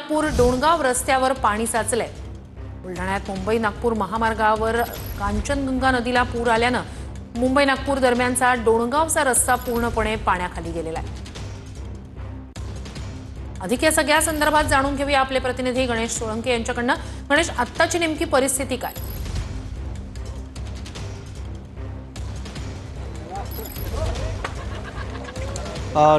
नागपूर डोणगाव रस्त्यावर पाणी साचलंय। बुलढाण्यात मुंबई नागपूर महामार्गावर कांचनगंगा नदीला पूर आल्यानं मुंबई नागपूर दरम्यानचा डोणगावचा रस्ता पूर्णपणे पाण्याखाली गेलेला आहे। अधिक या सगळ्या संदर्भात जाणून घेऊया आपले प्रतिनिधी गणेश सोळंके यांच्याकडून। गणेश, आत्ताची नेमकी परिस्थिती काय?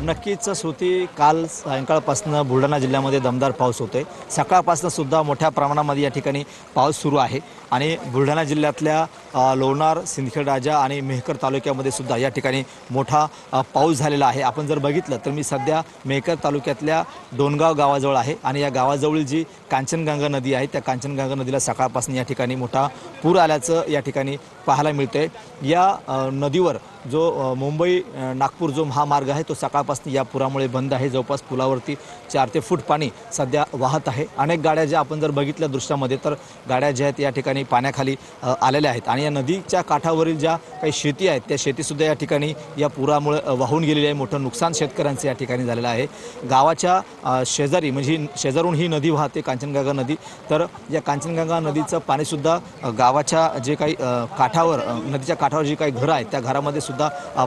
नक्कीच श्रुती, काल सायंकाळपासून बुलढाणा जिल्ह्यामध्ये दमदार पाऊस होतोय। सकाळपासून सुद्धा मोठ्या प्रमाणामध्ये या ठिकाणी पाऊस सुरू आहे आणि बुलढाणा जिल्ह्यातल्या लोणार, सिंदखेड राजा आणि मेहकर तालुक्यामध्ये सुद्धा या ठिकाणी मोठा पाऊस झालेला आहे। आपण जर बघितलं तर मी सध्या मेहकर तालुक्यातल्या डोणगाव गावाजवळ आहे आणि या गावाजवळील जी कांचनगंगा नदी आहे त्या कांचनगंगा नदीला सकाळपासून या ठिकाणी मोठा पूर आल्याचं या ठिकाणी पाहायला मिळतंय। या नदीवर जो मुंबई नागपूर जो महामार्ग आहे तो सकाळपासून या पुरामुळे बंद आहे। जवळपास पुलावरती 4 ते फूट पाणी सध्या वाहत आहे। अनेक गाड्या ज्या आपण जर बघितल्या दृश्यामध्ये तर गाड्या ज्या आहेत या ठिकाणी पाण्याखाली आलेल्या आहेत आणि या नदीच्या काठावरील ज्या काही शेती आहेत त्या शेतीसुद्धा या ठिकाणी या पुरामुळे वाहून गेलेली आहे। मोठं नुकसान शेतकऱ्यांचं या ठिकाणी झालेलं आहे। गावाच्या शेजारी म्हणजे शेजारून ही नदी वाहते कांचनगंगा नदी, तर या कांचनगंगा नदीचं पाणीसुद्धा गावाच्या जे काही काठावर नदीच्या काठावर जी काही घरं आहेत त्या घरामध्ये सुद्धा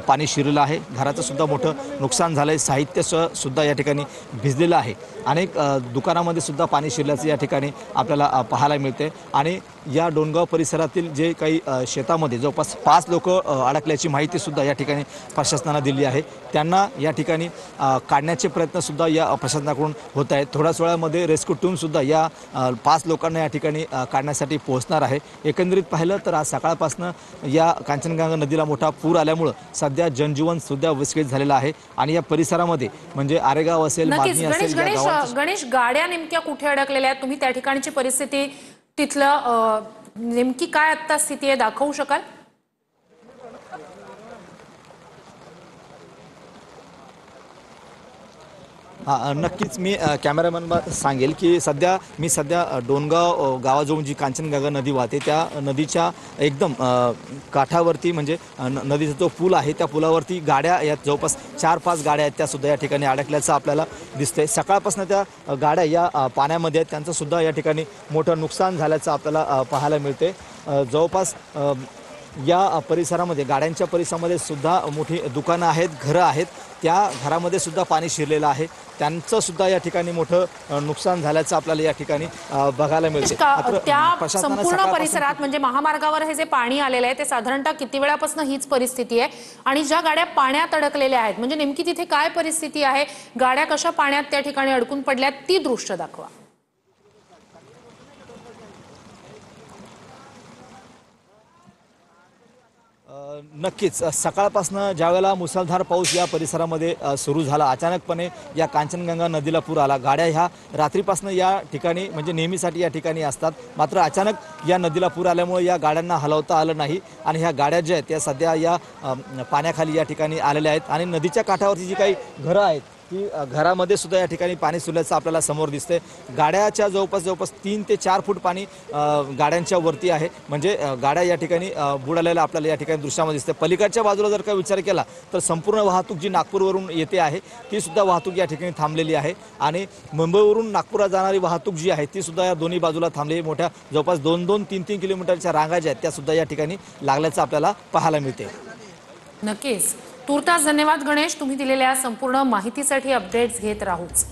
पाणी शिरलेलं आहे। घराचं सुद्धा मोठं नुकसान झालंय, साहित्य सुद्धा या ठिकाणी भिजलेलं आहे। अनेक दुकानामध्ये सुद्धा पाणी शिरल्याचं या ठिकाणी आपल्याला पाहायला मिळते आणि या डोणगाव परिसरातील जे काही शेतामध्ये जवळपास 5 लोक अडकल्याची माहिती सुद्धा या ठिकाणी प्रशासनाने दिली आहे। त्यांना या ठिकाणी काढण्याचे प्रयत्न सुद्धा या प्रशासनाकडून होत आहेत। थोड्याच वेळामध्ये रेस्क्यू टीम सुद्धा या 5 लोकांना या ठिकाणी काढण्यासाठी पोहोचणार आहे। एकंदरीत पाहिलं तर आज सकाळपासून या कांचनगंगा नदीला मोठा पूर आल्यामुळे सध्या जनजीवन सुद्धा विस्कळीत झालेलं आहे आणि या परिसरामध्ये म्हणजे आरेगाव असेल, मागणी असेल, गणेश, गाड्या नेमक्या कुठे अडकलेल्या आहेत? तुम्ही त्या ठिकाणची परिस्थिती तिथलं नेमकी काय आता स्थिती आहे दाखवू शकाल? नक्कीच मी कॅमेरामॅनला सांगेल की मी सध्या डोणगाव गावाजवळून जी कांचनगंगा नदी वाहते त्या नदीच्या एकदम काठावरती म्हणजे नदीचा जो पूल आहे त्या पुलावरती गाड्या यात जवळपास 4-5 गाड्या आहेत त्या सुद्धा या ठिकाणी अडकल्याचं आपल्याला दिसतंय। सकाळपासून त्या गाड्या या पाण्यामध्ये आहेत, त्यांचं सुद्धा या ठिकाणी मोठं नुकसान झाल्याचं आपल्याला पाहायला मिळते। जवळपास या परिसरामध्ये गाड्यांच्या परिसरामध्ये सुद्धा मोठी दुकानं आहेत, घरं आहेत, त्या घरामध्ये सुद्धा पाणी शिरलेलं आहे। त्यांचं सुद्धा या ठिकाणी मोठं नुकसान झाल्याचं आपल्याला या ठिकाणी बघायला मिळते। त्या संपूर्ण परिसरात म्हणजे महामार्गावर हे जे पाणी आलेलं आहे ते साधारणतः किती वेळापासून हीच परिस्थिती आहे आणि ज्या गाड्या पाण्यात अडकलेल्या आहेत म्हणजे नेमकी तिथे काय परिस्थिती आहे? गाड्या कशा पाण्यात त्या ठिकाणी अडकून पडल्यात ती दृश्य दाखवा। नक्कीच सकाळपासून ज्यावेळेला मुसळधार पाऊस या परिसरामध्ये सुरू झाला, अचानकपणे या कांचनगंगा नदीला पूर आला। गाड्या ह्या रात्रीपासून या ठिकाणी म्हणजे नेहमीसाठी या ठिकाणी असतात, मात्र अचानक या नदीला पूर आल्यामुळे या गाड्यांना हलवता आलं नाही आणि ह्या गाड्या ज्या आहेत त्या सध्या या पाण्याखाली या ठिकाणी आलेल्या आहेत आणि नदीच्या काठावरची जी काही घरं आहेत की घरामध्ये सुद्धा या ठिकाणी पाणी सुरल्याचं आपल्याला समोर दिसते। गाड्याच्या जवळपास 3 ते 4 फूट पाणी गाड्यांच्या वरती आहे, म्हणजे गाड्या या ठिकाणी बुडालेल्या आपल्याला या ठिकाणी दृश्यामध्ये दिसते। पलीकडच्या बाजूला जर का विचार केला तर संपूर्ण वाहतूक जी नागपूरवरून येते आहे ती सुद्धा वाहतूक या ठिकाणी थांबलेली आहे आणि मुंबईवरून नागपूरला जाणारी वाहतूक जी आहे ती सुद्धा या दोन्ही बाजूला थांबलेली, मोठ्या जवळपास 2-2, 3-3 किलोमीटरच्या रांगा ज्या आहेत त्या सुद्धा या ठिकाणी लागल्याचं आपल्याला पाहायला मिळते। नक्कीच, तुर्तास धन्यवाद गणेश, तुम्ही दिलेल्या संपूर्ण माहितीसाठी अपडेट्स घेत राहूच।